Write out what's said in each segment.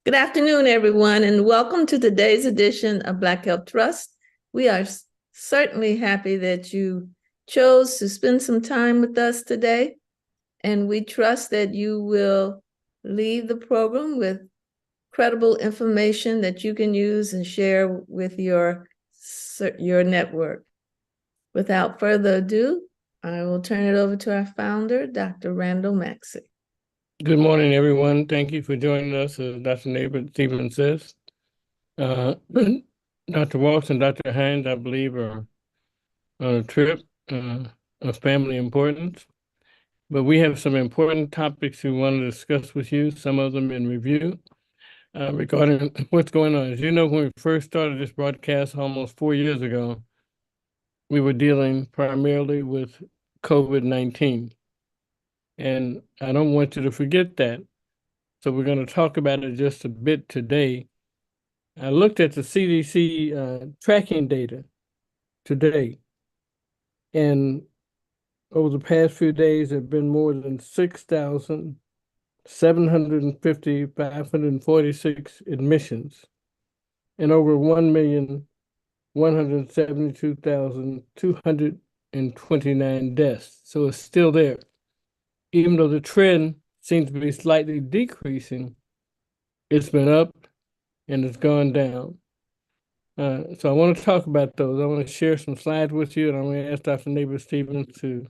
Good afternoon, everyone, and welcome to today's edition of Black Health Trust. We are certainly happy that you chose to spend some time with us today, and we trust that you will leave the program with credible information that you can use and share with your network. Without further ado, I will turn it over to our founder, Dr. Randall Maxey. Good morning, everyone. Thank you for joining us, as Dr. Neighbor Stephen says. Dr. Walsh and Dr. Hines, I believe, are on a trip of family importance. But we have some important topics we want to discuss with you, some of them in review, regarding what's going on. As you know, when we first started this broadcast almost 4 years ago, we were dealing primarily with COVID-19. And I don't want you to forget that. So we're going to talk about it just a bit today. I looked at the CDC tracking data today, and over the past few days, there have been more than 6,750, 546 admissions, and over 1,172,229 deaths. So it's still there. Even though the trend seems to be slightly decreasing, it's been up and it's gone down. So I want to talk about those. I want to share some slides with you, and I'm going to ask Dr. Neighbor Stevens to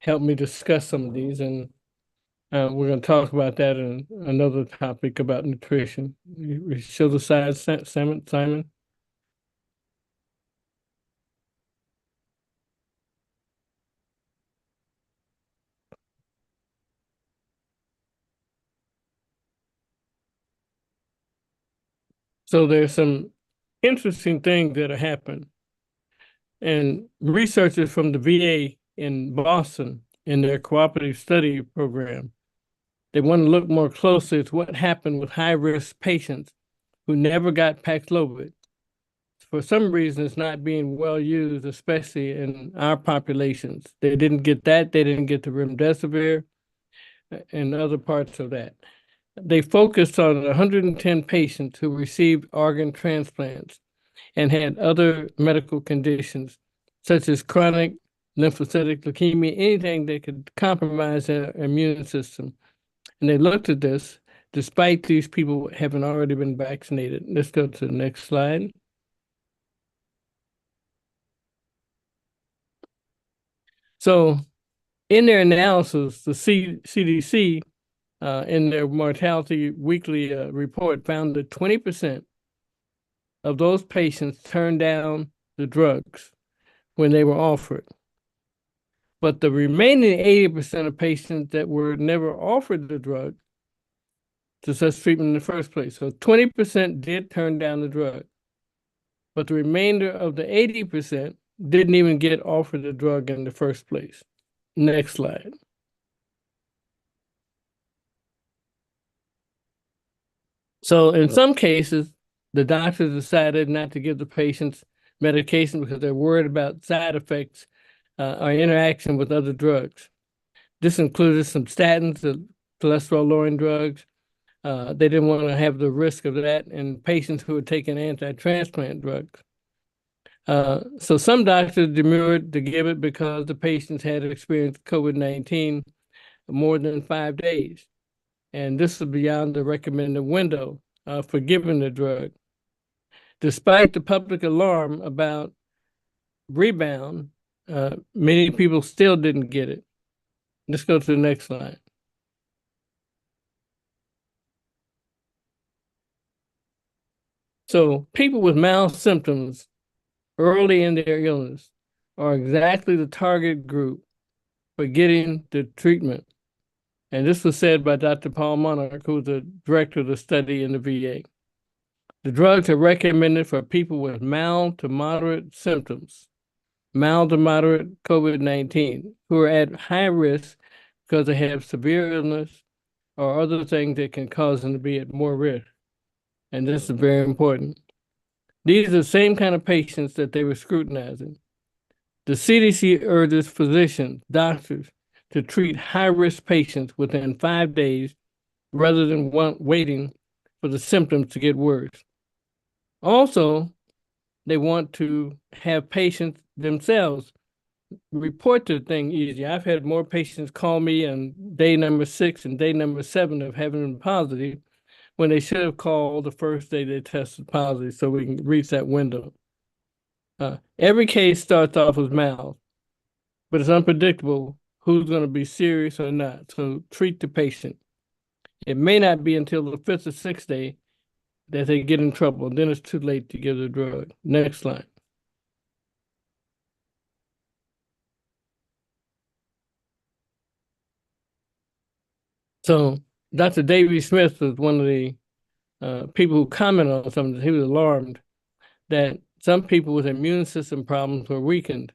help me discuss some of these. And we're going to talk about that in another topic about nutrition. You show the slides, Simon? So there's some interesting things that have happened. And researchers from the VA in Boston, in their cooperative study program, they want to look more closely at what happened with high-risk patients who never got Paxlovid. For some reason, it's not being well used, especially in our populations. They didn't get that. They didn't get the remdesivir and other parts of that. They focused on 110 patients who received organ transplants and had other medical conditions, such as chronic lymphocytic leukemia, anything that could compromise their immune system. And they looked at this, despite these people having already been vaccinated. Let's go to the next slide. So in their analysis, the CDC, in their mortality weekly report, found that 20% of those patients turned down the drugs when they were offered. But the remaining 80% of patients that were never offered the drug to such treatment in the first place. So 20% did turn down the drug, but the remainder of the 80% didn't even get offered the drug in the first place. Next slide. So in some cases, the doctors decided not to give the patients medication because they're worried about side effects or interaction with other drugs. This included some statins, the cholesterol-lowering drugs. They didn't want to have the risk of that in patients who were taking anti-transplant drugs. So some doctors demurred to give it because the patients had experienced COVID-19 more than 5 days. And this is beyond the recommended window for giving the drug. Despite the public alarm about rebound, many people still didn't get it. Let's go to the next slide. So people with mild symptoms early in their illness are exactly the target group for getting the treatment. And this was said by Dr. Paul Monarch, who was the director of the study in the VA. The drugs are recommended for people with mild to moderate symptoms, mild to moderate COVID-19, who are at high risk because they have severe illness or other things that can cause them to be at more risk. And this is very important. These are the same kind of patients that they were scrutinizing. The CDC urges physicians, doctors, to treat high-risk patients within 5 days rather than waiting for the symptoms to get worse. Also, they want to have patients themselves report the thing easier. I've had more patients call me on day number 6 and day number 7 of having been positive when they should have called the first day they tested positive so we can reach that window. Every case starts off as mild, but it's unpredictable who's going to be serious or not. So treat the patient. It may not be until the 5th or 6th day that they get in trouble. Then it's too late to give the drug. Next slide. So Dr. Davey Smith was one of the people who commented on something. He was alarmed that some people with immune system problems were weakened,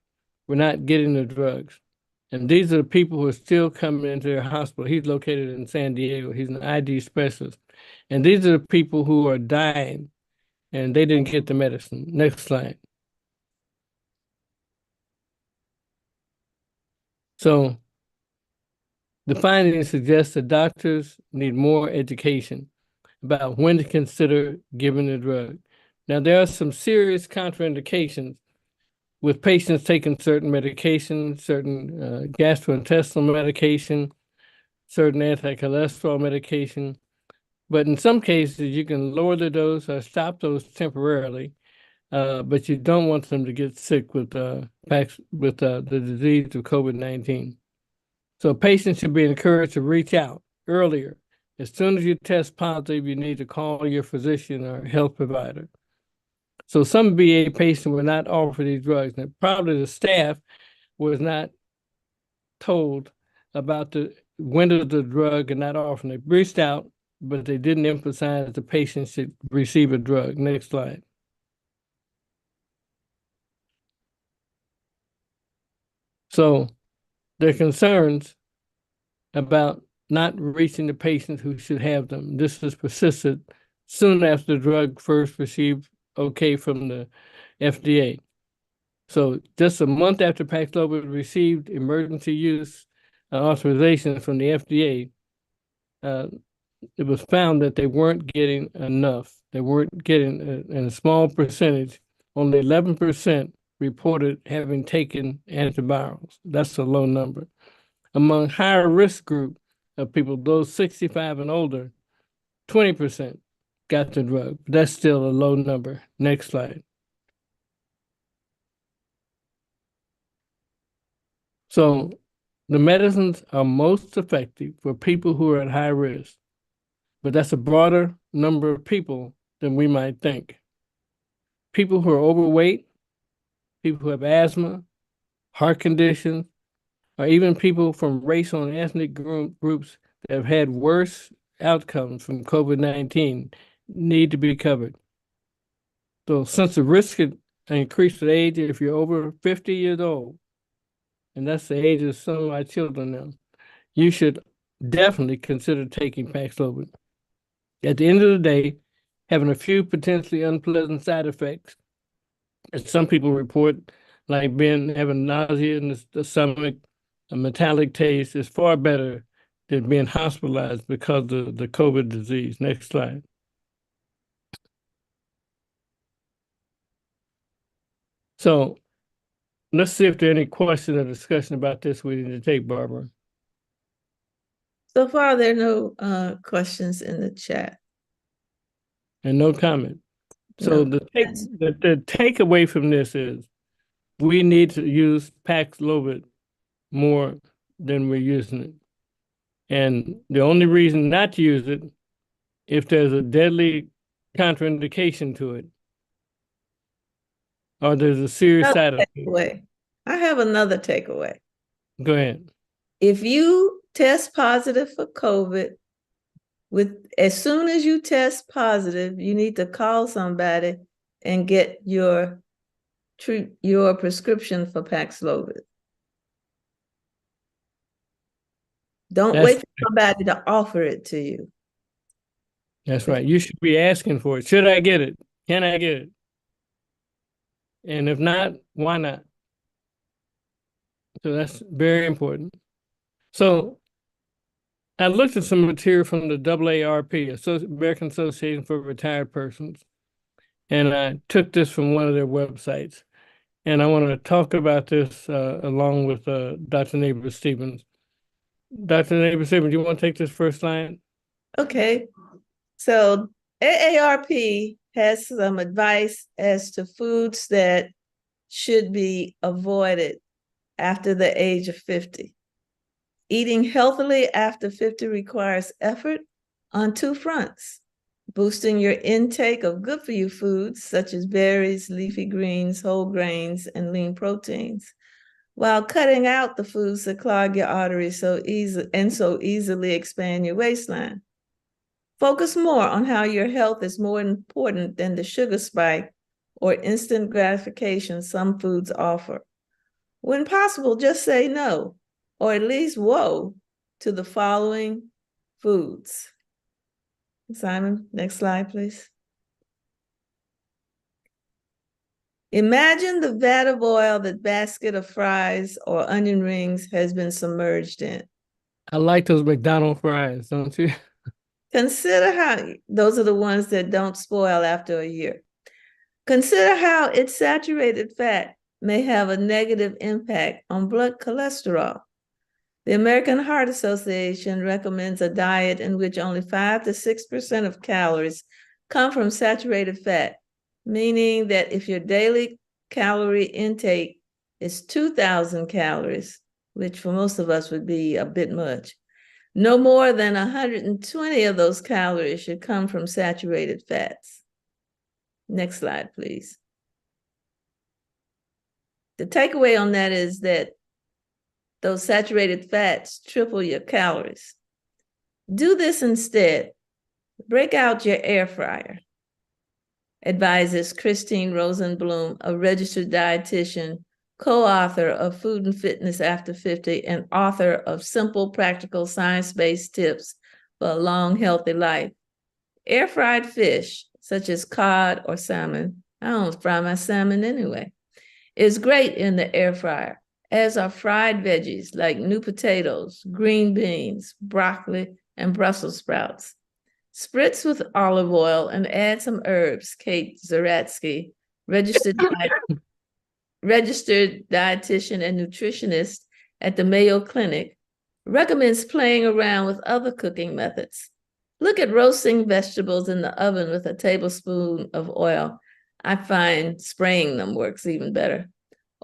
were not getting the drugs. And these are the people who are still coming into their hospital. He's located in San Diego. He's an ID specialist. And these are the people who are dying and they didn't get the medicine. Next slide. So the findings suggest that doctors need more education about when to consider giving the drug. Now, there are some serious contraindications with patients taking certain medications, certain gastrointestinal medication, certain anti-cholesterol medication. But in some cases, you can lower the dose or stop those temporarily, but you don't want them to get sick with the disease of COVID-19. So patients should be encouraged to reach out earlier. As soon as you test positive, you need to call your physician or health provider. So some VA patients were not offered these drugs, and probably the staff was not told about the window of the drug and not often. They reached out, but they didn't emphasize the patient should receive a drug. Next slide. So there are concerns about not reaching the patients who should have them. This has persisted soon after the drug first received okay from the FDA. So just a month after Paxlovid received emergency use authorization from the FDA, it was found that they weren't getting enough. They weren't getting, in a small percentage, only 11% reported having taken antivirals. That's a low number. Among higher risk group of people, those 65 and older, 20% got the drug. But that's still a low number. Next slide. So the medicines are most effective for people who are at high risk, but that's a broader number of people than we might think. People who are overweight, people who have asthma, heart conditions, or even people from racial and ethnic groups that have had worse outcomes from COVID-19 need to be covered. So since the risk could increase with age, if you're over 50 years old, and that's the age of some of my children now, you should definitely consider taking Paxlovid. At the end of the day, having a few potentially unpleasant side effects, as some people report, like having nausea in the stomach, a metallic taste, is far better than being hospitalized because of the COVID disease. Next slide. So let's see if there are any questions or discussion about this we need to take, Barbara. So far, there are no questions in the chat. And no comment. So No. the takeaway from this is we need to use Paxlovid more than we're using it. And the only reason not to use it, if there's a deadly contraindication to it, or there's a serious side effect. I have another takeaway. Go ahead. If you test positive for COVID, as soon as you test positive, you need to call somebody and get your prescription for Paxlovid. Don't wait for somebody to offer it to you. That's right. You should be asking for it. Should I get it? Can I get it? And if not, why not? So that's very important. So I looked at some material from the AARP, American Association for Retired Persons, and I took this from one of their websites. And I want to talk about this along with Dr. Neighbor Stevens. Dr. Neighbor Stevens, do you want to take this first line? Okay. So AARP has some advice as to foods that should be avoided after the age of 50. Eating healthily after 50 requires effort on two fronts: boosting your intake of good for you foods such as berries, leafy greens, whole grains, and lean proteins, while cutting out the foods that clog your arteries so easily expand your waistline. Focus more on how your health is more important than the sugar spike or instant gratification some foods offer. When possible, just say no, or at least whoa, to the following foods. Simon, next slide, please. Imagine the vat of oil that basket of fries or onion rings has been submerged in. I like those McDonald's fries, don't you? Consider how, those are the ones that don't spoil after a year. Consider how its saturated fat may have a negative impact on blood cholesterol. The American Heart Association recommends a diet in which only 5 to 6% of calories come from saturated fat, meaning that if your daily calorie intake is 2,000 calories, which for most of us would be a bit much, no more than 120 of those calories should come from saturated fats. Next slide, please. The takeaway on that is that those saturated fats triple your calories. Do this instead. Break out your air fryer, advises Christine Rosenblum, a registered dietitian, co-author of Food and Fitness After 50, and author of Simple, Practical, Science-Based Tips for a Long, Healthy Life. Air-fried fish, such as cod or salmon, I don't fry my salmon anyway, is great in the air fryer, as are fried veggies like new potatoes, green beans, broccoli, and Brussels sprouts. Spritz with olive oil and add some herbs. Kate Zaratsky, registered dietitian and nutritionist at the Mayo Clinic, recommends playing around with other cooking methods. Look at roasting vegetables in the oven with a tablespoon of oil. I find spraying them works even better.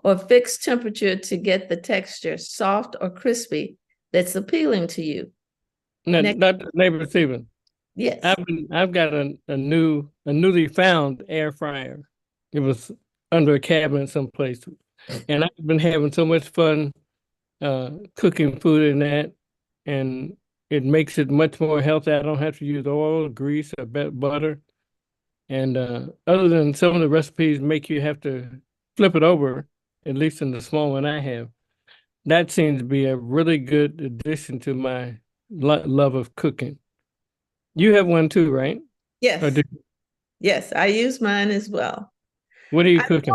Or fixed temperature to get the texture soft or crispy that's appealing to you. Now, Dr. Neighbor Stevens. Yes. I've got a newly found air fryer. It was under a cabinet someplace, and I've been having so much fun cooking food in that, and it makes it much more healthy. I don't have to use oil, grease, or butter. And other than some of the recipes make you have to flip it over, at least in the small one I have, that seems to be a really good addition to my love of cooking. You have one too, right? Yes. Yes, I use mine as well. What are you cooking?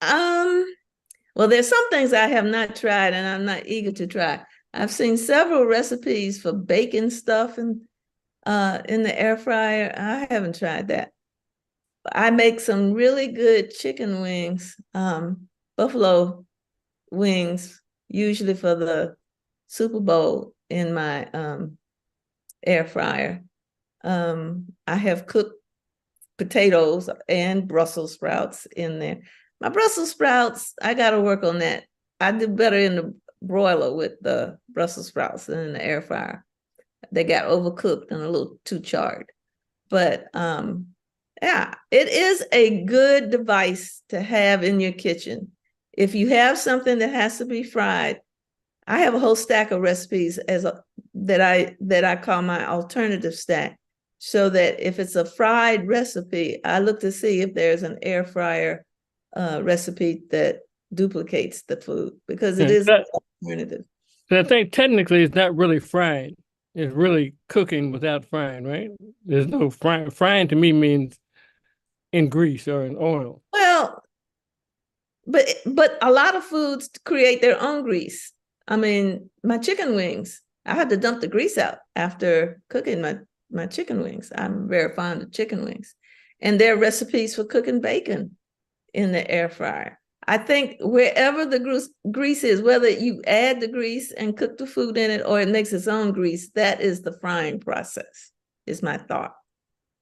Well, there's some things I have not tried and I'm not eager to try. I've seen several recipes for baking stuff in the air fryer. I haven't tried that. I make some really good chicken wings, buffalo wings, usually for the Super Bowl in my air fryer. I have cooked potatoes and Brussels sprouts in there. My Brussels sprouts, I got to work on that. I do better in the broiler with the Brussels sprouts than in the air fryer. They got overcooked and a little too charred. But yeah, it is a good device to have in your kitchen. If you have something that has to be fried, I have a whole stack of recipes that I call my alternative stack, so that if it's a fried recipe, I look to see if there's an air fryer recipe that duplicates the food, because it is an alternative. So I think technically it's not really fried. It's really cooking without frying, right? There's no frying. Frying to me means in grease or in oil. Well, but a lot of foods create their own grease. I mean, my chicken wings, I had to dump the grease out after cooking my chicken wings. I'm very fond of chicken wings. And there are recipes for cooking bacon in the air fryer. I think wherever the grease is, whether you add the grease and cook the food in it or it makes its own grease, that is the frying process, is my thought.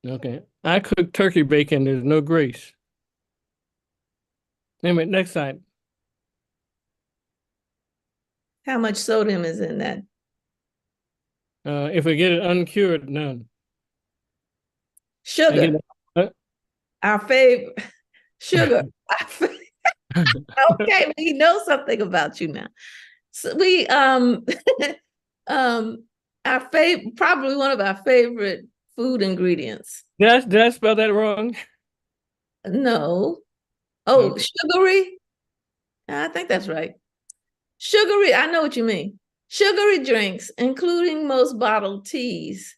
Okay. I cook turkey bacon, there's no grease. Anyway, next slide. How much sodium is in that? If we get it uncured, none. Sugar. Our favorite. Sugar. Okay, we know something about you now. So we our favorite, probably one of our favorite food ingredients. Did I spell that wrong? No. Oh, Okay. Sugary? I think that's right. Sugary, I know what you mean. Sugary drinks, including most bottled teas.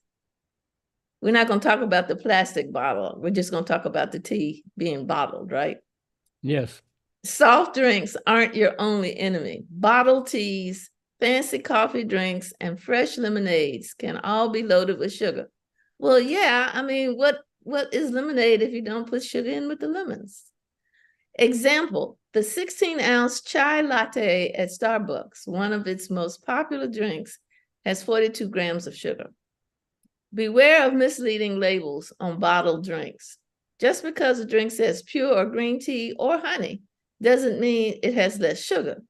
We're not going to talk about the plastic bottle. We're just going to talk about the tea being bottled, right? Yes. Soft drinks aren't your only enemy. Bottled teas, fancy coffee drinks, and fresh lemonades can all be loaded with sugar. Well, yeah, I mean, what is lemonade if you don't put sugar in with the lemons? Example, the 16-ounce chai latte at Starbucks, one of its most popular drinks, has 42 grams of sugar. Beware of misleading labels on bottled drinks. Just because a drink says pure or green tea or honey doesn't mean it has less sugar.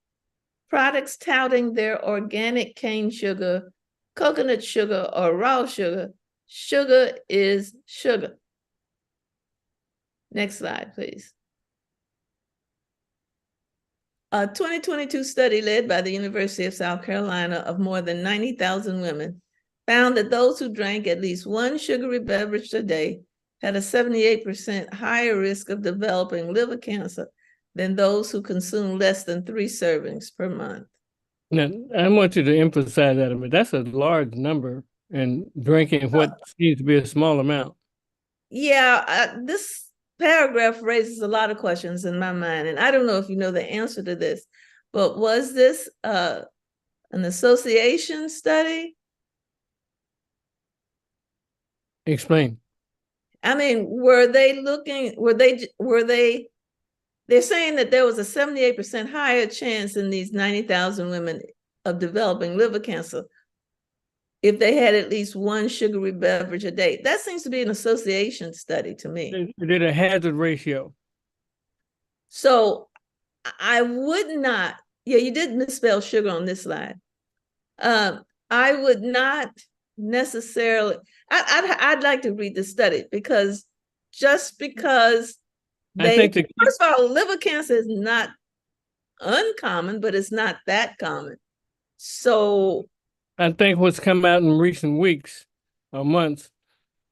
Products touting their organic cane sugar, coconut sugar, or raw sugar, sugar is sugar. Next slide, please. A 2022 study led by the University of South Carolina of more than 90,000 women found that those who drank at least one sugary beverage a day had a 78% higher risk of developing liver cancer than those who consume less than 3 servings per month. Now, I want you to emphasize that a bit. That's a large number, and drinking what seems to be a small amount. Yeah, this paragraph raises a lot of questions in my mind, and I don't know if you know the answer to this, but was this an association study? Explain. I mean, they're saying that there was a 78% higher chance in these 90,000 women of developing liver cancer if they had at least one sugary beverage a day. That seems to be an association study to me. They did a hazard ratio. So I would not, yeah, you did misspell sugar on this slide. I would not necessarily, I'd like to read the study because just because first of all, liver cancer is not uncommon, but it's not that common. So I think what's come out in recent weeks or months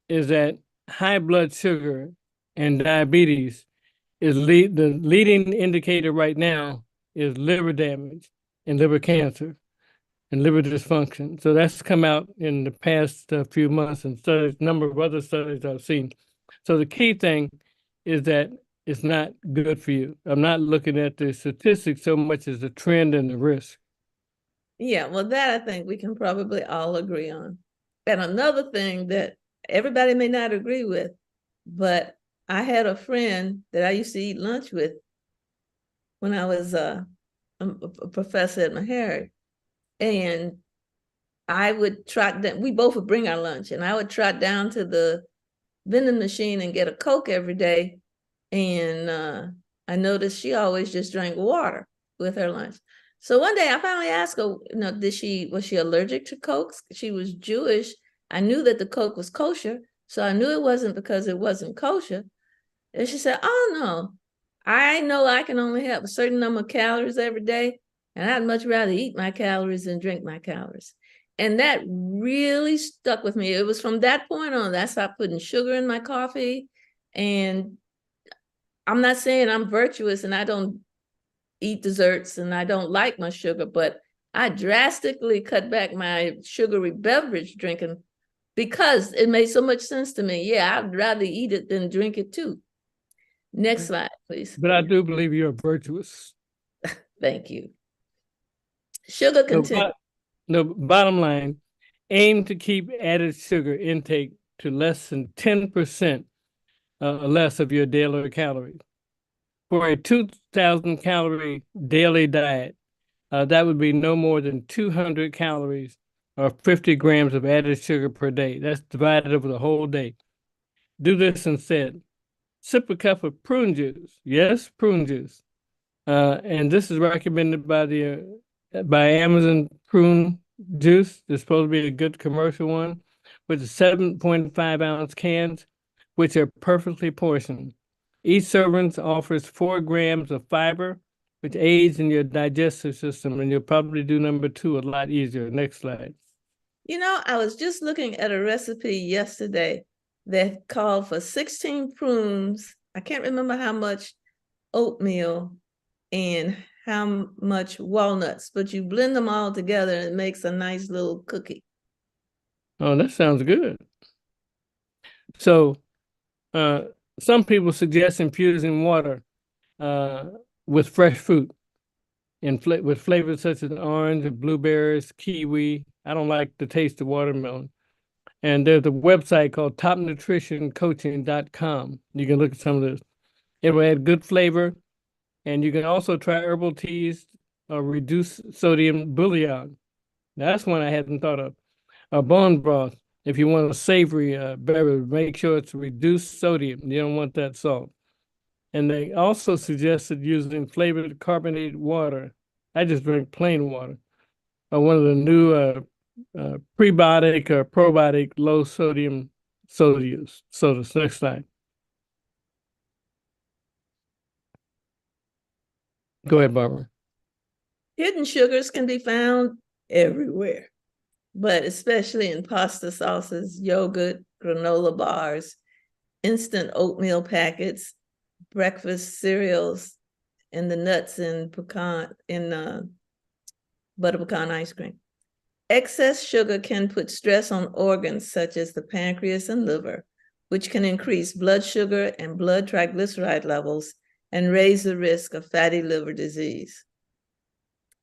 is that high blood sugar and diabetes is the leading indicator right now is liver damage and liver cancer and liver dysfunction. So that's come out in the past few months and studies, number of other studies I've seen. So the key thing is that it's not good for you. I'm not looking at the statistics so much as the trend and the risk. Yeah, well, that I think we can probably all agree on. And another thing that everybody may not agree with, but I had a friend that I used to eat lunch with when I was a professor at Meharry. And I would trot down, we both would bring our lunch, and I would trot down to the vending machine and get a Coke every day. And I noticed she always just drank water with her lunch. So one day I finally asked her, was she allergic to Cokes? She was Jewish. I knew that the Coke was kosher, so I knew it wasn't because it wasn't kosher. And she said, oh no, I know I can only have a certain number of calories every day, and I'd much rather eat my calories than drink my calories. And that really stuck with me. It was from that point on that I stopped putting sugar in my coffee. And I'm not saying I'm virtuous and I don't eat desserts and I don't like my sugar, but I drastically cut back my sugary beverage drinking because it made so much sense to me. Yeah, I'd rather eat it than drink it too. Next slide, please. But I do believe you're virtuous. Thank you. Sugar content. the bottom line, aim to keep added sugar intake to less than 10% less of your daily calories. For a 2,000 calorie daily diet, that would be no more than 200 calories or 50 grams of added sugar per day. That's divided over the whole day. Do this instead. Sip a cup of prune juice. Yes, prune juice. And this is recommended by Amazon Prune Juice. It's supposed to be a good commercial one with the 7.5 ounce cans, which are perfectly portioned. Each serving offers 4 grams of fiber, which aids in your digestive system, and you'll probably do number 2 a lot easier. Next slide. You know, I was just looking at a recipe yesterday that called for 16 prunes. I can't remember how much oatmeal and how much walnuts, but you blend them all together and it makes a nice little cookie. Oh, that sounds good. So, some people suggest infusing water with fresh fruit with flavors such as orange, blueberries, kiwi. I don't like the taste of watermelon. And there's a website called topnutritioncoaching.com. You can look at some of this. It will add good flavor. And you can also try herbal teas or reduced sodium bouillon. That's one I hadn't thought of. A bone broth. If you want a savory beverage, make sure it's reduced sodium. You don't want that salt. And they also suggested using flavored carbonated water. I just drink plain water. Or one of the new prebiotic or probiotic low sodium sodas. Next slide. Go ahead, Barbara. Hidden sugars can be found everywhere, but especially in pasta sauces, yogurt, granola bars, instant oatmeal packets, breakfast cereals, and the nuts in butter pecan ice cream. Excess sugar can put stress on organs such as the pancreas and liver, which can increase blood sugar and blood triglyceride levels and raise the risk of fatty liver disease.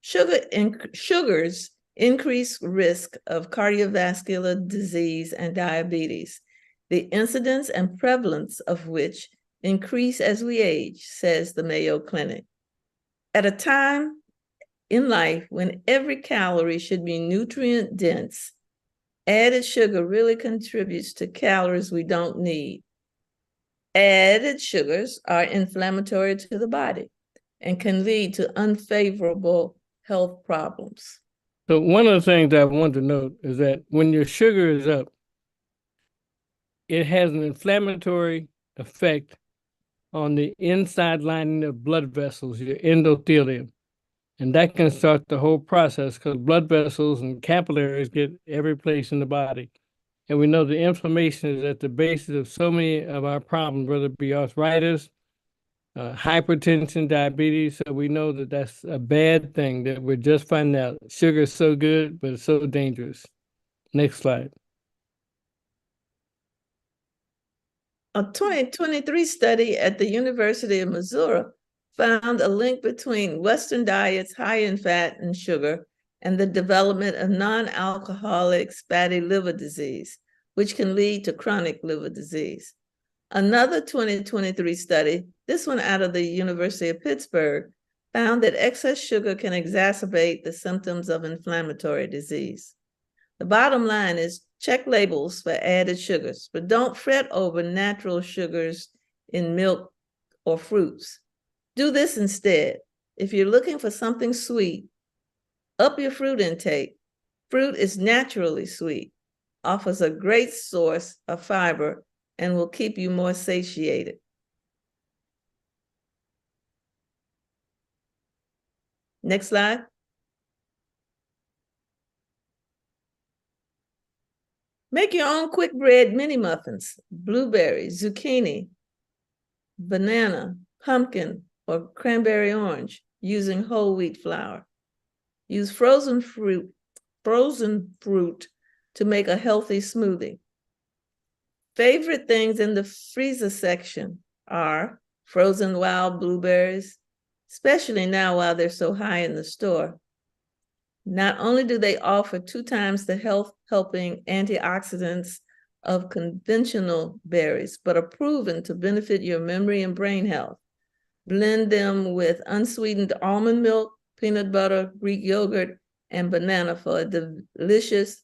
Sugars increase risk of cardiovascular disease and diabetes, the incidence and prevalence of which increase as we age, says the Mayo Clinic. At a time in life when every calorie should be nutrient dense, added sugar really contributes to calories we don't need. Added sugars are inflammatory to the body and can lead to unfavorable health problems. So one of the things I want to note is that when your sugar is up, it has an inflammatory effect on the inside lining of blood vessels, your endothelium. And that can start the whole process because blood vessels and capillaries get every place in the body. And we know the inflammation is at the basis of so many of our problems, whether it be arthritis, hypertension, diabetes. So we know that that's a bad thing that we're just finding out. Sugar is so good, but it's so dangerous. Next slide. A 2023 study at the University of Missouri found a link between Western diets high in fat and sugar and the development of non-alcoholic fatty liver disease, which can lead to chronic liver disease. Another 2023 study, this one out of the University of Pittsburgh, found that excess sugar can exacerbate the symptoms of inflammatory disease. The bottom line is check labels for added sugars, but don't fret over natural sugars in milk or fruits. Do this instead. If you're looking for something sweet, up your fruit intake. Fruit is naturally sweet, offers a great source of fiber, and will keep you more satiated. Next slide. Make your own quick bread mini muffins, blueberry, zucchini, banana, pumpkin, or cranberry orange using whole wheat flour. Use frozen fruit to make a healthy smoothie. Favorite things in the freezer section are frozen wild blueberries, especially now while they're so high in the store. Not only do they offer 2 times the health-helping antioxidants of conventional berries, but are proven to benefit your memory and brain health. Blend them with unsweetened almond milk, peanut butter, Greek yogurt, and banana for a delicious,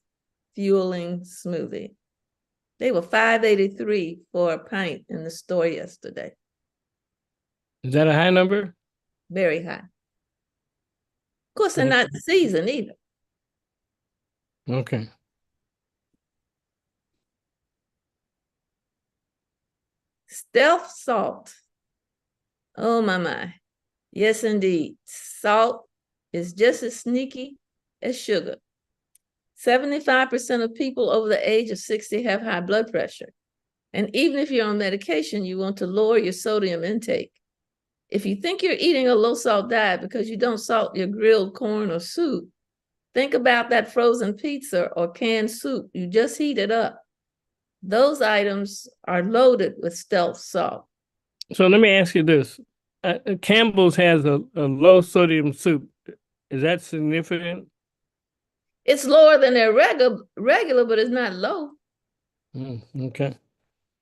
fueling smoothie. They were $5.83 for a pint in the store yesterday. Is that a high number? Very high. Of course, they're not seasoned either. Okay. Stealth salt. Oh, my. Yes, indeed. Salt is just as sneaky as sugar. 75% of people over the age of 60 have high blood pressure. And even if you're on medication, you want to lower your sodium intake. If you think you're eating a low-salt diet because you don't salt your grilled corn or soup, think about that frozen pizza or canned soup you just heated up. Those items are loaded with stealth salt. So let me ask you this. Campbell's has a low sodium soup. Is that significant? It's lower than their regular, but it's not low. Okay.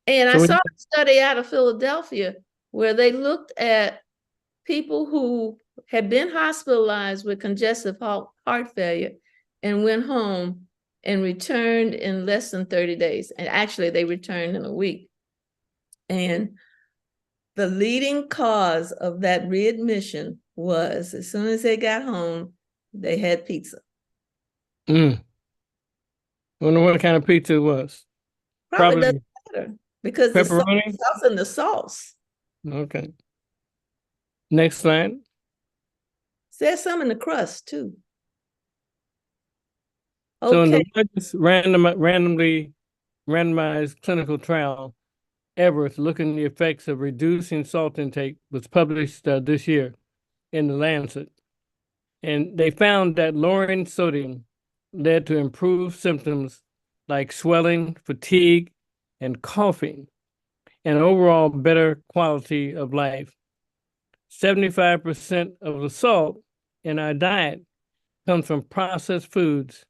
And I saw a study out of Philadelphia where they looked at people who had been hospitalized with congestive heart failure and went home and returned in less than 30 days. And actually, they returned in a week. And the leading cause of that readmission was as soon as they got home, they had pizza. Wonder what kind of pizza it was. Probably doesn't matter because pepperoni? the sauce and the sauce. Okay. Next slide. There's some in the crust too. Okay. So in the largest randomly randomized clinical trial ever to look at the effects of reducing salt intake was published this year in The Lancet. And they found that lowering sodium led to improved symptoms like swelling, fatigue, and coughing, and overall better quality of life. 75% of the salt in our diet comes from processed foods,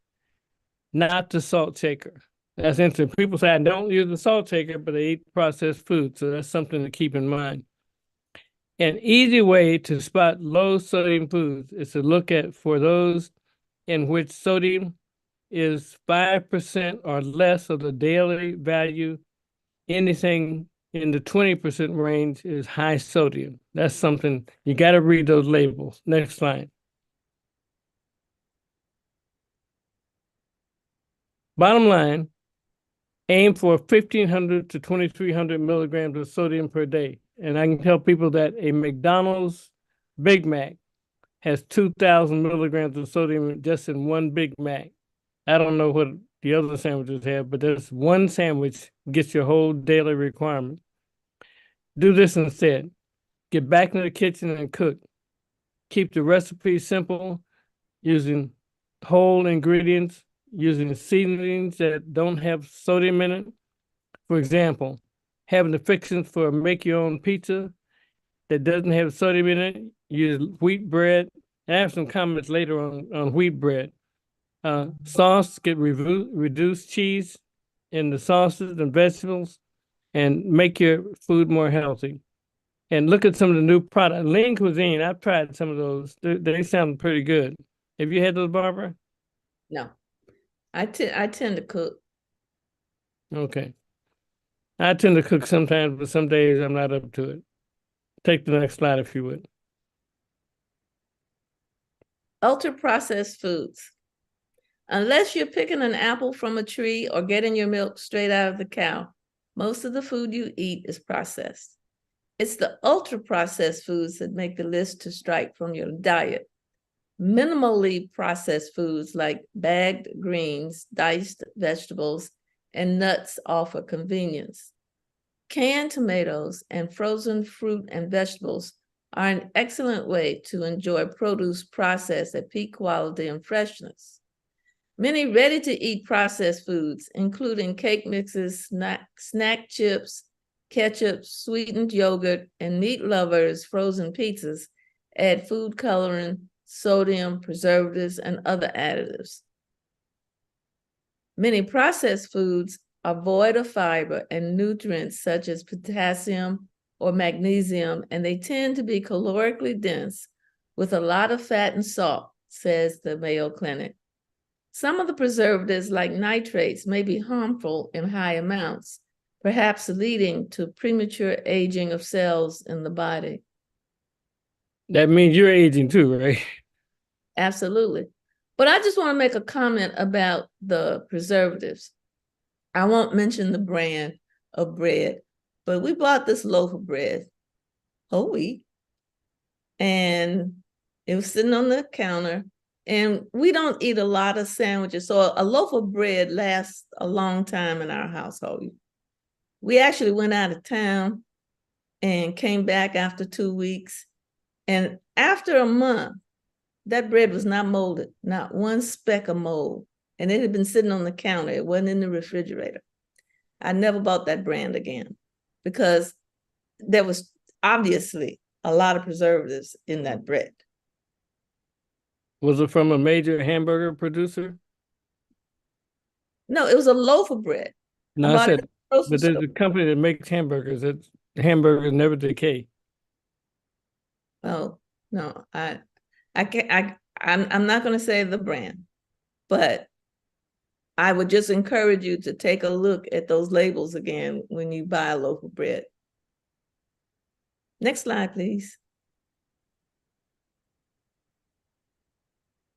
not the salt shaker. That's interesting. People say, I don't use the salt shaker, but they eat processed food. So that's something to keep in mind. An easy way to spot low sodium foods is to look at for those in which sodium is 5% or less of the daily value. Anything in the 20% range is high sodium. That's something you got to read those labels. Next slide. Bottom line, aim for 1,500 to 2,300 milligrams of sodium per day. And I can tell people that a McDonald's Big Mac has 2,000 milligrams of sodium just in one Big Mac. I don't know what the other sandwiches have, but there's one sandwich gets your whole daily requirement. Do this instead. Get back in the kitchen and cook. Keep the recipe simple, using whole ingredients, using seasonings that don't have sodium in it. For example, having the fixings for a make-your-own pizza that doesn't have sodium in it, use wheat bread. I have some comments later on wheat bread. Sauce, get reduced cheese in the sauces and vegetables, and make your food more healthy. And look at some of the new products. Lean Cuisine, I've tried some of those. They sound pretty good. Have you had those, Barbara? No. I tend to cook. Okay. I tend to cook sometimes, but some days I'm not up to it. Take the next slide if you would. Ultra-processed foods. Unless you're picking an apple from a tree or getting your milk straight out of the cow, most of the food you eat is processed. It's the ultra-processed foods that make the list to strike from your diet. Minimally processed foods like bagged greens, diced vegetables, and nuts offer convenience. Canned tomatoes and frozen fruit and vegetables are an excellent way to enjoy produce processed at peak quality and freshness. Many ready-to-eat processed foods, including cake mixes, snack chips, ketchup, sweetened yogurt, and meat lovers' frozen pizzas, add food coloring, sodium, preservatives, and other additives. Many processed foods are void of fiber and nutrients such as potassium or magnesium, and they tend to be calorically dense with a lot of fat and salt, says the Mayo Clinic. Some of the preservatives, like nitrates, may be harmful in high amounts, perhaps leading to premature aging of cells in the body. That means you're aging too, right? Absolutely. But I just want to make a comment about the preservatives. I won't mention the brand of bread, but we bought this loaf of bread, whole wheat, and it was sitting on the counter. And we don't eat a lot of sandwiches, so a loaf of bread lasts a long time in our household. We actually went out of town and came back after 2 weeks. And after a month, that bread was not molded, not one speck of mold. And it had been sitting on the counter. It wasn't in the refrigerator. I never bought that brand again because there was obviously a lot of preservatives in that bread. Was it from a major hamburger producer? No, it was a loaf of bread. No, I said, but there's a company that makes hamburgers. That hamburgers never decay. Oh, no, I'm not going to say the brand, but I would just encourage you to take a look at those labels again when you buy a loaf of bread. Next slide, please.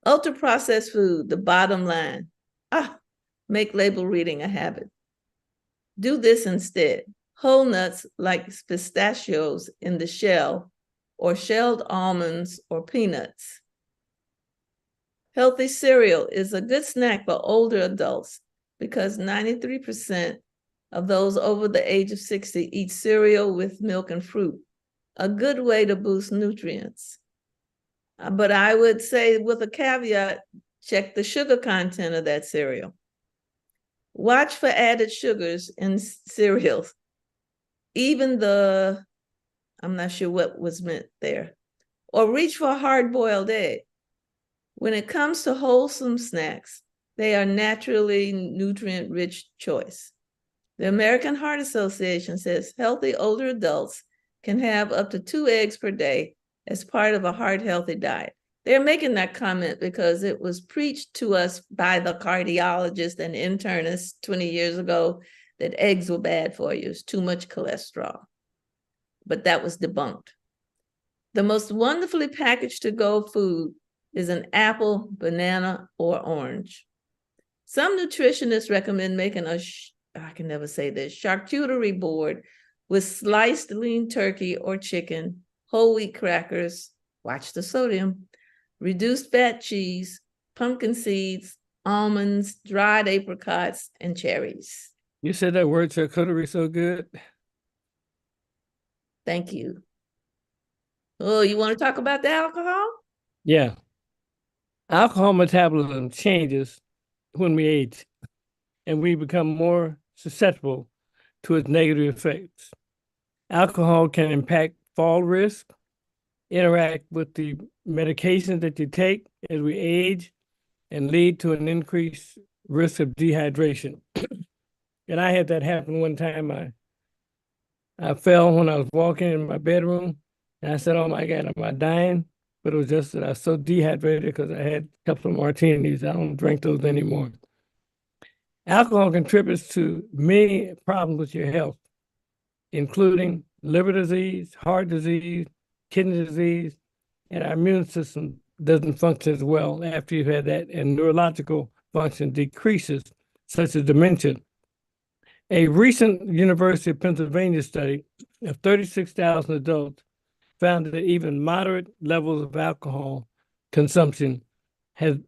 Ultra-processed food, the bottom line. Make label reading a habit. Do this instead. Whole nuts like pistachios in the shell, or shelled almonds or peanuts. Healthy cereal is a good snack for older adults because 93% of those over the age of 60 eat cereal with milk and fruit, a good way to boost nutrients. But I would say with a caveat, check the sugar content of that cereal. Watch for added sugars in cereals, even I'm not sure what was meant there, or reach for a hard-boiled egg. When it comes to wholesome snacks, they are naturally nutrient-rich choice. The American Heart Association says healthy older adults can have up to 2 eggs per day as part of a heart-healthy diet. They're making that comment because it was preached to us by the cardiologist and internist 20 years ago that eggs were bad for you. It's too much cholesterol. But that was debunked. The most wonderfully packaged to-go food is an apple, banana, or orange. Some nutritionists recommend making I can never say this, charcuterie board with sliced lean turkey or chicken, whole wheat crackers, watch the sodium, reduced fat cheese, pumpkin seeds, almonds, dried apricots, and cherries. You said that word charcuterie so good. Thank you. Oh, you want to talk about the alcohol? Yeah. Alcohol metabolism changes when we age, and we become more susceptible to its negative effects. Alcohol can impact fall risk, interact with the medications that you take as we age, and lead to an increased risk of dehydration. And I had that happen one time. I fell when I was walking in my bedroom, and I said, "Oh my God, am I dying?" But it was just that I was so dehydrated because I had a couple of martinis. I don't drink those anymore. Alcohol contributes to many problems with your health, including liver disease, heart disease, kidney disease, and our immune system doesn't function as well after you've had that, and neurological function decreases, such as dementia. A recent University of Pennsylvania study of 36,000 adults found that even moderate levels of alcohol consumption,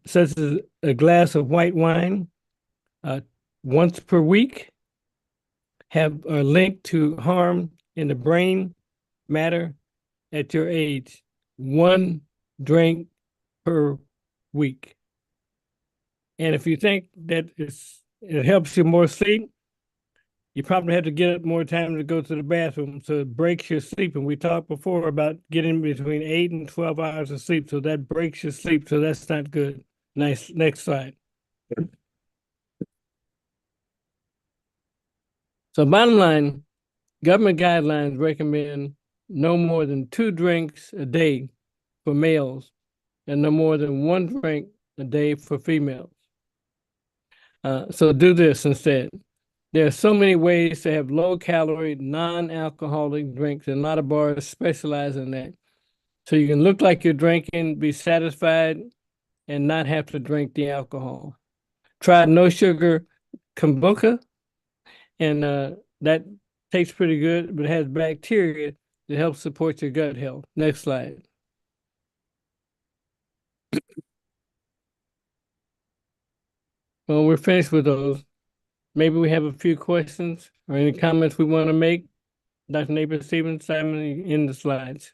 such as a glass of white wine once per week, have a link to harm in the brain matter at your age. 1 drink per week. And if you think that it helps you more sleep, you probably have to get up more time to go to the bathroom, so it breaks your sleep. And we talked before about getting between 8 and 12 hours of sleep, so that breaks your sleep, so that's not good. Nice. Next slide. So bottom line, government guidelines recommend no more than 2 drinks a day for males and no more than 1 drink a day for females. So do this instead. There are so many ways to have low-calorie, non-alcoholic drinks, and a lot of bars specialize in that. So you can look like you're drinking, be satisfied, and not have to drink the alcohol. Try no sugar kombucha, and that tastes pretty good, but it has bacteria that helps support your gut health. Next slide. Well, we're finished with those. Maybe we have a few questions or any comments we want to make. Dr. Napier-Stevens, Simon, in the slides.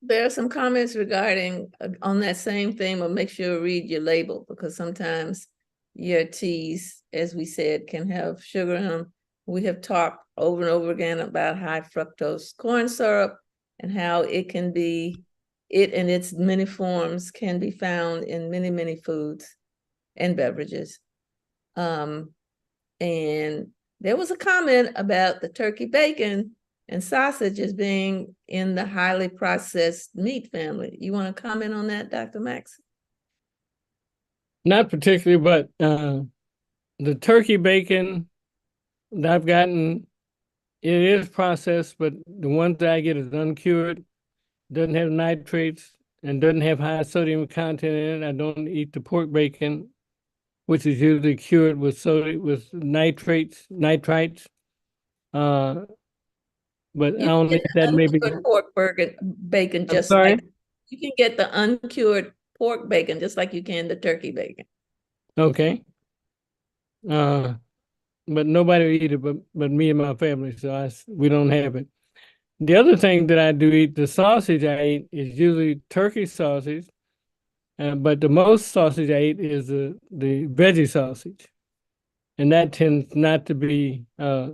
There are some comments regarding on that same thing, but make sure you read your label, because sometimes your teas, as we said, can have sugar in them. We have talked over and over again about high fructose corn syrup and how it can be, it in its many forms can be found in many, many foods and beverages. And there was a comment about the turkey bacon and sausage as being in the highly processed meat family. You want to comment on that, Dr. Max? Not particularly, but the turkey bacon that I've gotten, it is processed, but the ones that I get is uncured, doesn't have nitrates, and doesn't have high sodium content in it. I don't eat the pork bacon, which is usually cured with sodium, with nitrites. But I don't think that maybe pork bacon, just sorry? like you can get the uncured pork bacon just like you can the turkey bacon. Okay. But nobody will eat it but me and my family, so we don't have it. The other thing that I do eat, the sausage I eat is usually turkey sausage, but the most sausage I eat is the veggie sausage, and that tends not to be high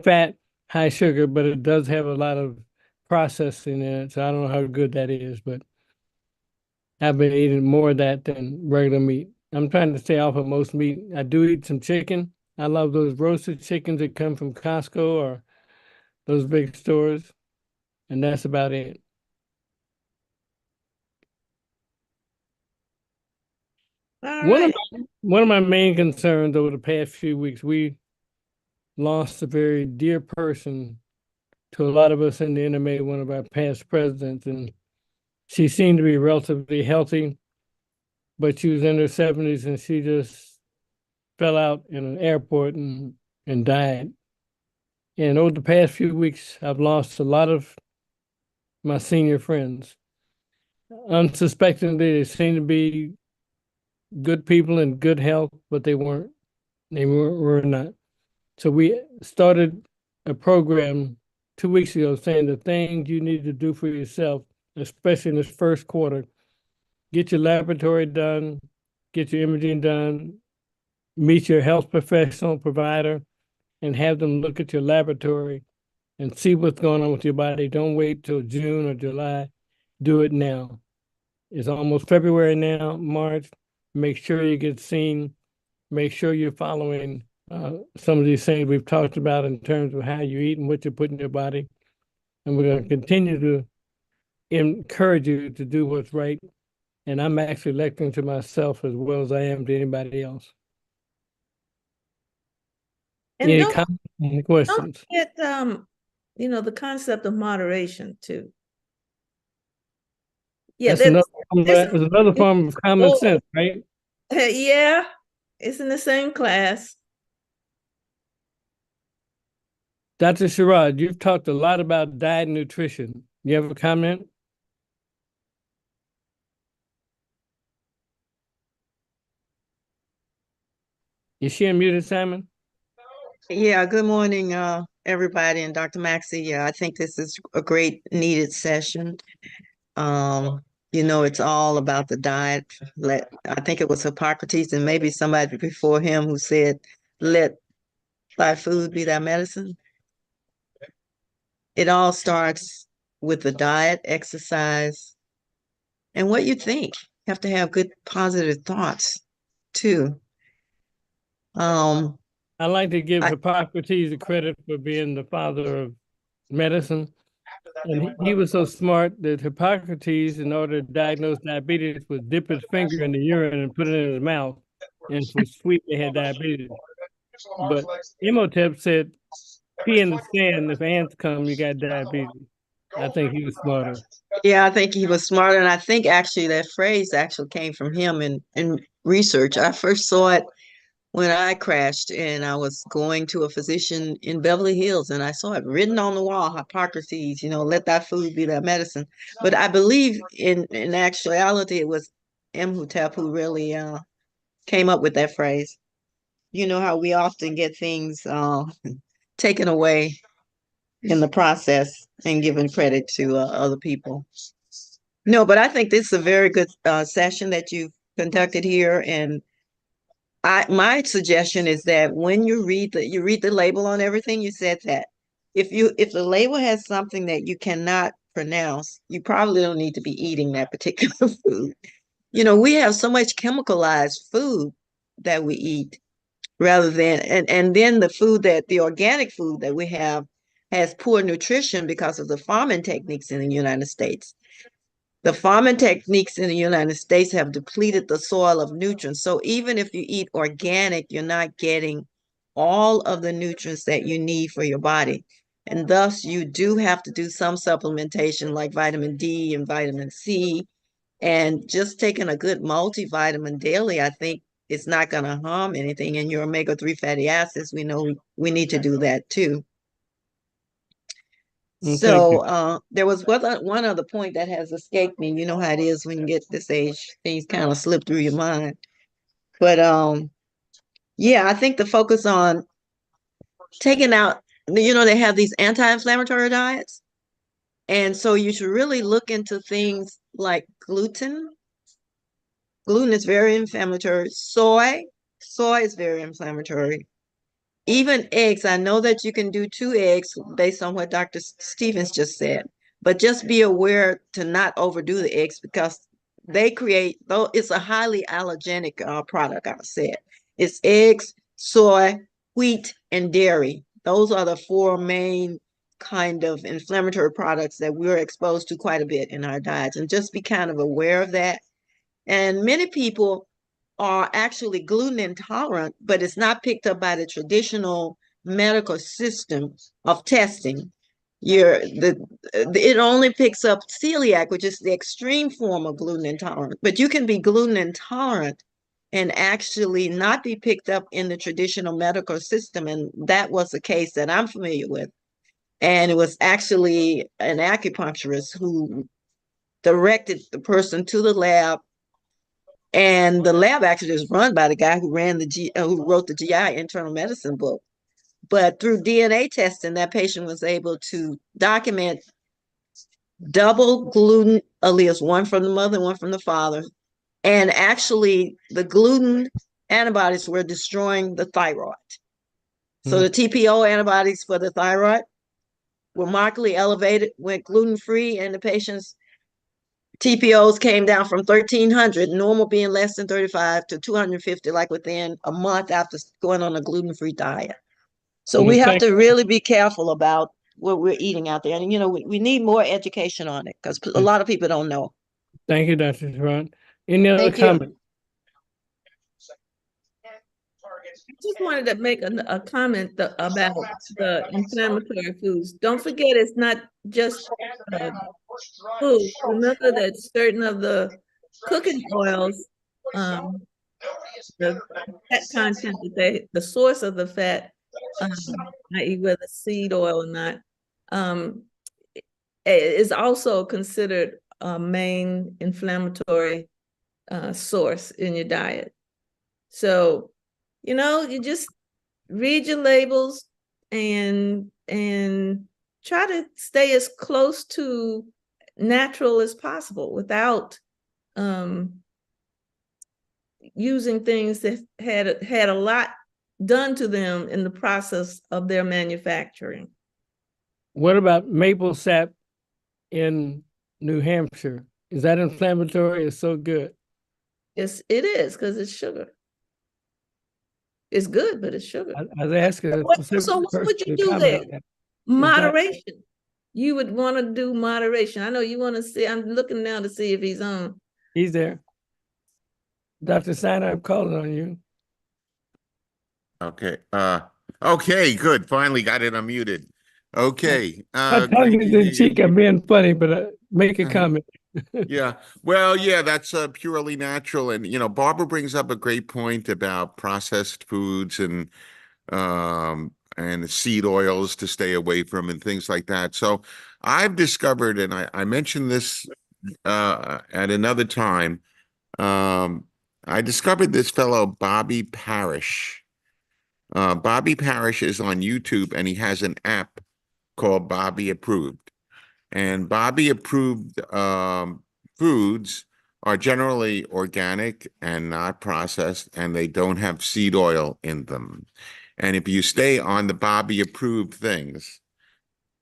fat, high sugar, but it does have a lot of processing in it. So I don't know how good that is, but I've been eating more of that than regular meat. I'm trying to stay off of most meat. I do eat some chicken. I love those roasted chickens that come from Costco or those big stores, and that's about it. One of my main concerns over the past few weeks, we lost a very dear person to a lot of us in the NMA, one of our past presidents, and she seemed to be relatively healthy, but she was in her 70s and she just fell out in an airport and died. And over the past few weeks, I've lost a lot of my senior friends. Unsuspectingly, they seemed to be good people in good health, but they weren't. They were not. So we started a program 2 weeks ago saying the things you need to do for yourself, especially in this first quarter: get your laboratory done, get your imaging done, meet your health professional provider, and have them look at your laboratory and see what's going on with your body. Don't wait till June or July. Do it now. It's almost February now, March. Make sure you get seen. Make sure you're following some of these things we've talked about in terms of how you eat and what you put in your body. And we're going to continue to encourage you to do what's right. And I'm actually lecturing to myself as well as I am to anybody else. And any Don't questions? forget, the concept of moderation too. Yeah, that's another form of common sense, right? Yeah, it's in the same class. Dr. Sherrod, you've talked a lot about diet and nutrition. You have a comment? Is she unmuted, Simon? Yeah, good morning, everybody, and Dr. Maxey. Yeah, I think this is a great needed session. It's all about the diet. I think it was Hippocrates and maybe somebody before him who said let thy food be thy medicine. It all starts with the diet, exercise, and what you think. You have to have good positive thoughts too. I like to give I- Hippocrates the credit for being the father of medicine. And he was so smart that Hippocrates, in order to diagnose diabetes, would dip his finger in the urine and put it in his mouth. And for sweet, they had diabetes. But Imhotep said, pee in the sand. If ants come, you got diabetes. I think he was smarter. Yeah, I think he was smarter, and I think actually that phrase actually came from him in research. I first saw it when I crashed and I was going to a physician in Beverly Hills, and I saw it written on the wall, Hippocrates, let thy food be thy medicine. But I believe in actuality it was Imhotep who really came up with that phrase. You know how we often get things taken away in the process and given credit to other people. No, but I think this is a very good session that you've conducted here, and my suggestion is that when you read the label on everything. You said that if the label has something that you cannot pronounce, you probably don't need to be eating that particular food. We have so much chemicalized food that we eat rather than and then the organic food that we have has poor nutrition because of the farming techniques in the United States. The farming techniques in the United States have depleted the soil of nutrients. So even if you eat organic, you're not getting all of the nutrients that you need for your body. And thus you do have to do some supplementation like vitamin D and vitamin C. And just taking a good multivitamin daily, I think it's not going to harm anything. And your omega-3 fatty acids, we know we need to do that too. So there was one other point that has escaped me. You know how it is when you get this age, things kind of slip through your mind. But yeah, I think the focus on taking out, they have these anti-inflammatory diets. And so you should really look into things like gluten. Gluten is very inflammatory. Soy is very inflammatory. Even eggs, I know that you can do 2 eggs based on what Dr. Stevens just said, but just be aware to not overdo the eggs because though it's a highly allergenic product, I said. It's eggs, soy, wheat, and dairy. Those are the 4 main kind of inflammatory products that we're exposed to quite a bit in our diets, and just be kind of aware of that. And many people are actually gluten intolerant, but it's not picked up by the traditional medical system of testing. It only picks up celiac, which is the extreme form of gluten intolerant. But you can be gluten intolerant and actually not be picked up in the traditional medical system. And that was the case that I'm familiar with. And it was actually an acupuncturist who directed the person to the lab. And the lab actually is run by the guy who who wrote the GI internal medicine book. But through DNA testing, that patient was able to document double gluten alleles, one from the mother, one from the father. And actually, the gluten antibodies were destroying the thyroid. So the TPO antibodies for the thyroid were markedly elevated, went gluten-free, and the patient's TPOs came down from 1,300, normal being less than 35, to 250, like within a month after going on a gluten-free diet. So we have to really be careful about what we're eating out there. And, we need more education on it because a lot of people don't know. Thank you, Dr. Sharon. Any other comment? I just wanted to make a comment about the inflammatory foods. Don't forget, it's not just food. Remember that certain of the cooking oils, the fat content the source of the fat, i.e. whether seed oil or not, is also considered a main inflammatory source in your diet. So, you just read your labels and try to stay as close to natural as possible without using things that had a lot done to them in the process of their manufacturing. What about maple sap in New Hampshire? Is that inflammatory? It's so good. It is because it's sugar. It's good, but it's sugar. I was asking a specific So what person would you to do comment there? on that. Moderation. You would want to do moderation. I know you want to see, I'm looking now to see if he's on. He's there. Dr. Steiner, I'm calling on you. Okay. Okay, good. Finally got it unmuted. Okay. My Great tongue to is hear in you. cheek. I'm being funny, but make a comment. Yeah. Well, yeah, that's purely natural. And, Barbara brings up a great point about processed foods and seed oils to stay away from and things like that. So I've discovered, and I mentioned this at another time, I discovered this fellow, Bobby Parrish. Bobby Parrish is on YouTube, and he has an app called Bobby Approved. And Bobby Approved foods are generally organic and not processed, and they don't have seed oil in them. And if you stay on the Bobby Approved things,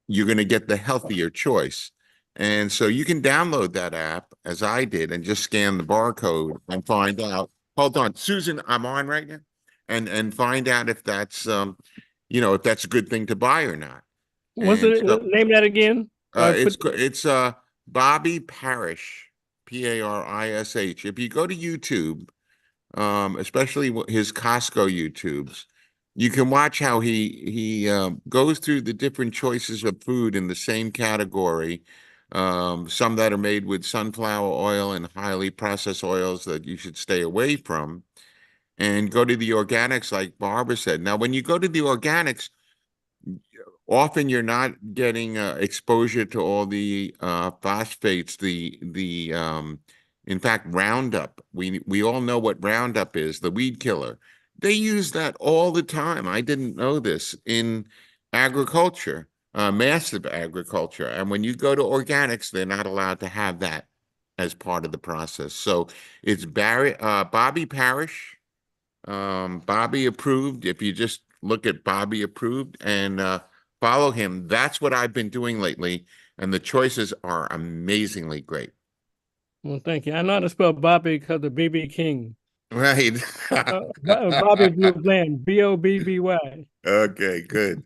you're going to get the healthier choice. And so you can download that app, as I did, and just scan the barcode and find out. Hold on, Susan, I'm on right now. And find out if that's if that's a good thing to buy or not. What's And the so, name that again? it's Bobby Parrish, Parish. If you go to YouTube, especially his Costco YouTubes, you can watch how he goes through the different choices of food in the same category. Some that are made with sunflower oil and highly processed oils that you should stay away from, and go to the organics, like Barbara said. Now, when you go to the organics, often you're not getting exposure to all the phosphates, in fact, Roundup. We all know what Roundup is, the weed killer. They use that all the time. I didn't know this in agriculture, massive agriculture. And when you go to organics, they're not allowed to have that as part of the process. So it's Bobby Parrish, Bobby Approved. If you just look at Bobby Approved and follow him, that's what I've been doing lately. And the choices are amazingly great. Well, thank you. I know how to spell Bobby because of B.B. King. Right. Bobby Blue Bland, Bobby. Okay, good.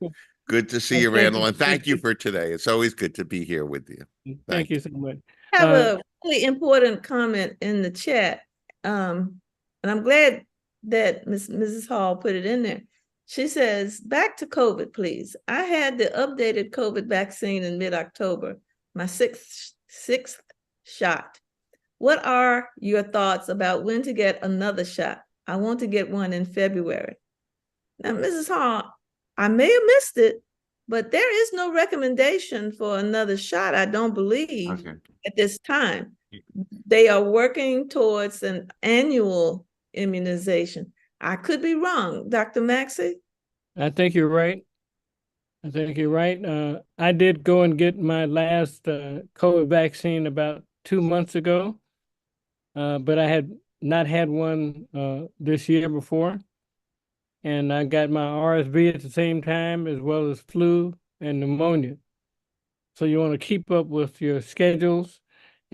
Good to see you, Thank Randall. you. And thank you for today. It's always good to be here with you. Thank you so much. I have a really important comment in the chat. And I'm glad that Mrs. Hall put it in there. She says, back to COVID, please. I had the updated COVID vaccine in mid-October, my sixth shot. What are your thoughts about when to get another shot? I want to get one in February. Now, Mrs. Hall, I may have missed it, but there is no recommendation for another shot, I don't believe, at this time. They are working towards an annual immunization. I could be wrong, Dr. Maxey. I think you're right. I did go and get my last COVID vaccine about 2 months ago, but I had not had one this year before. And I got my RSV at the same time, as well as flu and pneumonia. So you want to keep up with your schedules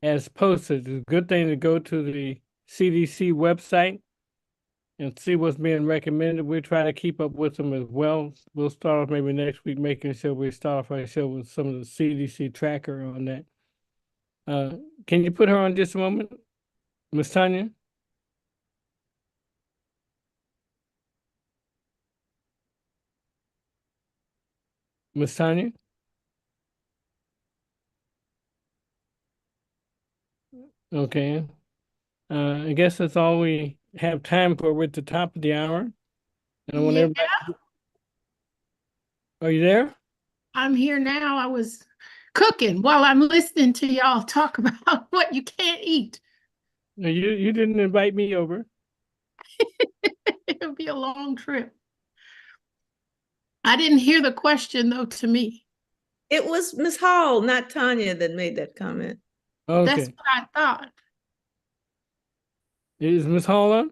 as posted. It's a good thing to go to the CDC website and see what's being recommended. We try to keep up with them as well. We'll start off maybe next week, making sure we start off our show with some of the CDC tracker on that. Can you put her on just a moment, Ms. Tanya? Ms. Tanya? Okay. I guess that's all we have time for. We're at the top of the hour. And I want everybody. Are you there? I'm here now. I was cooking while I'm listening to y'all talk about what you can't eat. No, you didn't invite me over. It'll be a long trip. I didn't hear the question though to me. It was Ms. Hall, not Tanya, that made that comment. Okay. That's what I thought. Is Ms. Hall on?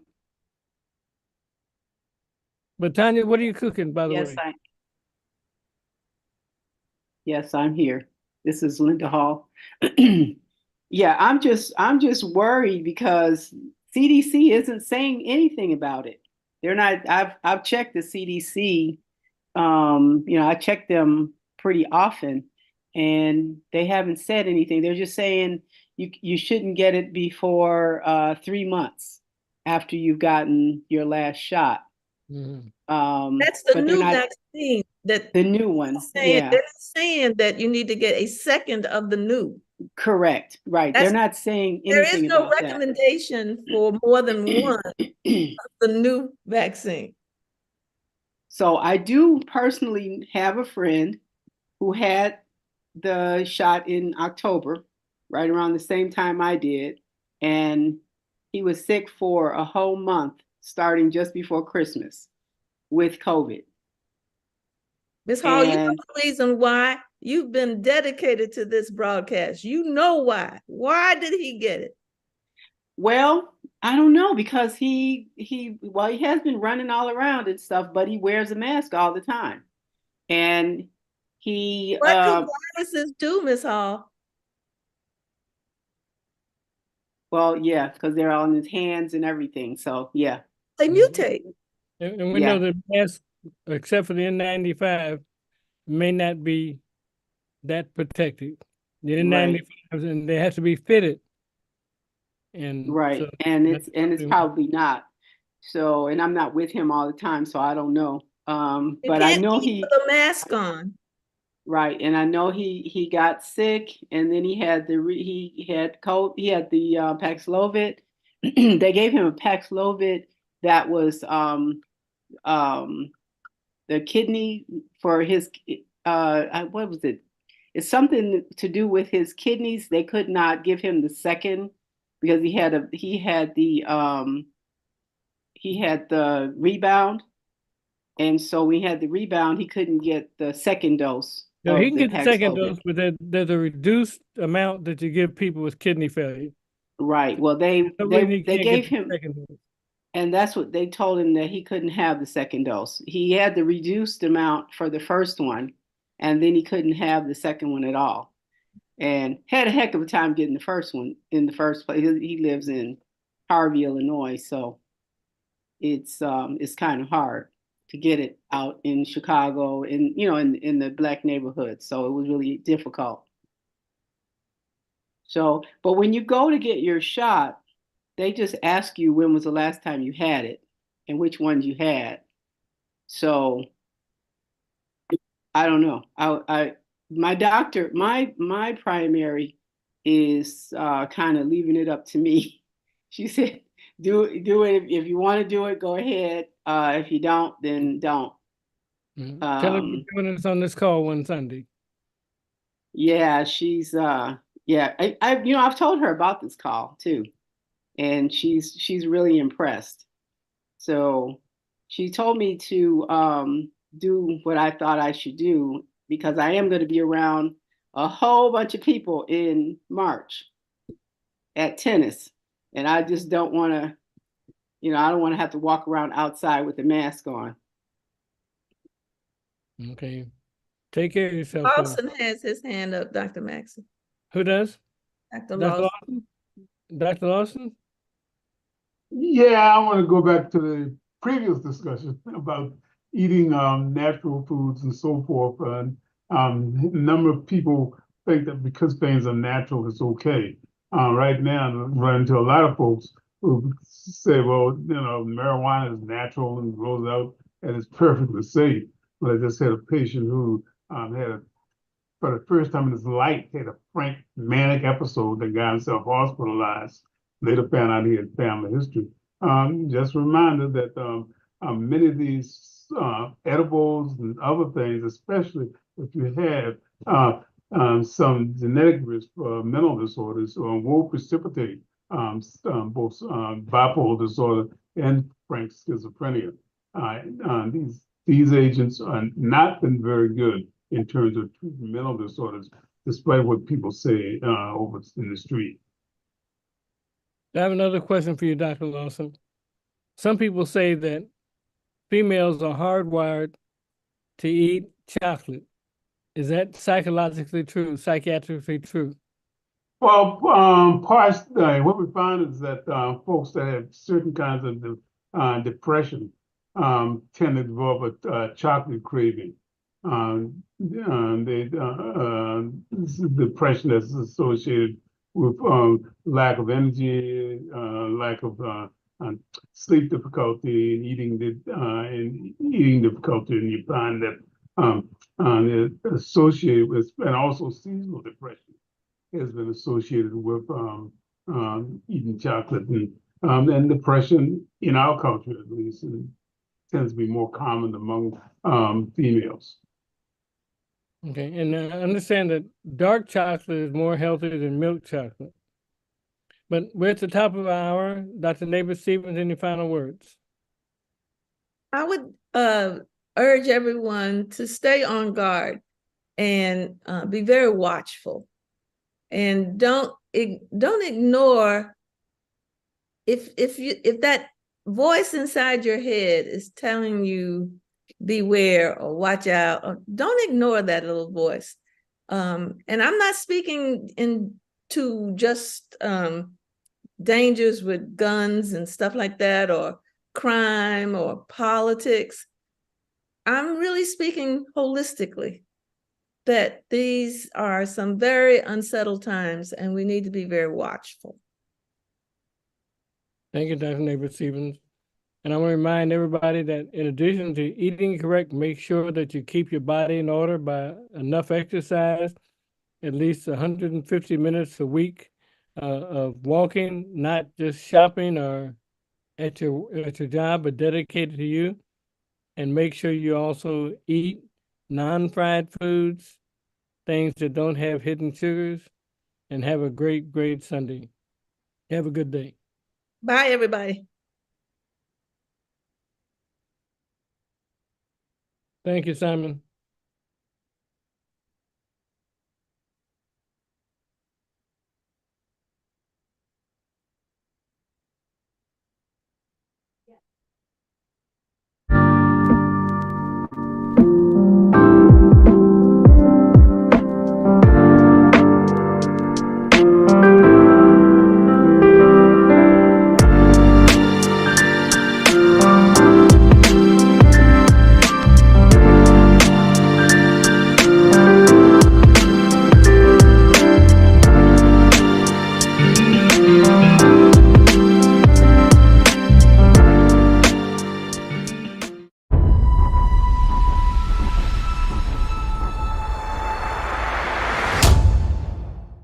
But Tanya, what are you cooking, by the Yes, way? Yes, I'm here. This is Linda Hall. Yeah, I'm just worried because CDC isn't saying anything about it. They're not. I've checked the CDC. I check them pretty often, and they haven't said anything. They're just saying you shouldn't get it before 3 months after you've gotten your last shot. Mhm. That's the But they're new not vaccine that the new one. saying, Yeah, they're not saying that you need to get a second of the new. correct. Right. They're That's, not saying there is anything no about that. recommendation for more than one of the new vaccine. So I do personally have a friend who had the shot in October, right around the same time I did, and he was sick for a whole month, starting just before Christmas with COVID. Ms. Hall, you know And the reason why you've been dedicated to this broadcast. You know why. Why did he get it? well, I don't know because he has been running all around and stuff, but he wears a mask all the time. And he What do viruses do, Ms. Hall? well, yeah, because they're on his hands and everything. So yeah. They mutate. And we Yeah. know that masks, except for the N95, may not be that protective. The N95s, and they have to be fitted. And Right. so And that's it's something- probably not. So, and I'm not with him all the time, so I don't know. You But I can't know eat with a mask on. right, and I know he got sick, and then he had he had the Paxlovid. They gave him a Paxlovid that was the kidney for his what was it? It's something to do with his kidneys. They could not give him the second because he had the rebound, and so we had the rebound. He couldn't get the second dose. No, he can of get the second Paxlovid. dose, but there's a reduced amount that you give people with kidney failure. Right. Well, they So when he can't gave get the him, second dose. and that's what they told him, that he couldn't have the second dose. He had the reduced amount for the first one, and then he couldn't have the second one at all. And had a heck of a time getting the first one in the first place. He lives in Harvey, Illinois, so it's kind of hard to get it out in Chicago, in the Black neighborhood. So it was really difficult. So, but when you go to get your shot, they just ask you when was the last time you had it and which ones you had. So I don't know. My doctor, my primary is kind of leaving it up to me. She said, do it if you want to do it, go ahead. If you don't, then don't. Mhm. Tell her you're joining us on this call one Sunday. Yeah, she's yeah. I've told her about this call too, and she's really impressed. So she told me to do what I thought I should do because I am going to be around a whole bunch of people in March at tennis, and I just don't want to, I don't want to have to walk around outside with a mask on. Okay. Take care of yourself. Lawson has his hand up, Dr. Maxson. Who does? Dr. Dr. Lawson. Lawson? Dr. Lawson? Yeah, I want to go back to the previous discussion about eating natural foods and so forth. And a number of people think that because things are natural, it's okay. Right now, I run into a lot of folks who say, well, marijuana is natural and grows out and it's perfectly safe. But I just had a patient who for the first time in his life, had a frank manic episode that got himself hospitalized. Later found out he had family history. Just a reminder that many of these edibles and other things, especially if you have some genetic risk for mental disorders, will precipitate both bipolar disorder and frank schizophrenia. These agents are not been very good in terms of treating mental disorders, despite what people say over in the street. I have another question for you, Dr. Lawson. Some people say that females are hardwired to eat chocolate. Is that psychologically true, psychiatrically true? Well, what we find is that folks that have certain kinds of depression tend to develop a chocolate craving. Depression that's associated with lack of energy, lack of sleep difficulty, and eating difficulty, and you find that they're associated with, and also seasonal depression has been associated with eating chocolate, and depression in our culture at least tends to be more common among females. Okay, and I understand that dark chocolate is more healthy than milk chocolate. But we're at the top of our hour. Dr. Neighbor-Stevens, any final words? I would urge everyone to stay on guard and be very watchful, and don't ignore if that voice inside your head is telling you beware or watch out, or don't ignore that little voice. And I'm not speaking into just dangers with guns and stuff like that, or crime or politics. I'm really speaking holistically, that these are some very unsettled times and we need to be very watchful. Thank you, Dr. Neighbor-Stevens. And I want to remind everybody that in addition to eating correct, make sure that you keep your body in order by enough exercise, at least 150 minutes a week of walking, not just shopping or at your job, but dedicated to you. And make sure you also eat non-fried foods, things that don't have hidden sugars, and have a great, great Sunday. Have a good day. Bye, everybody. Thank you, Simon.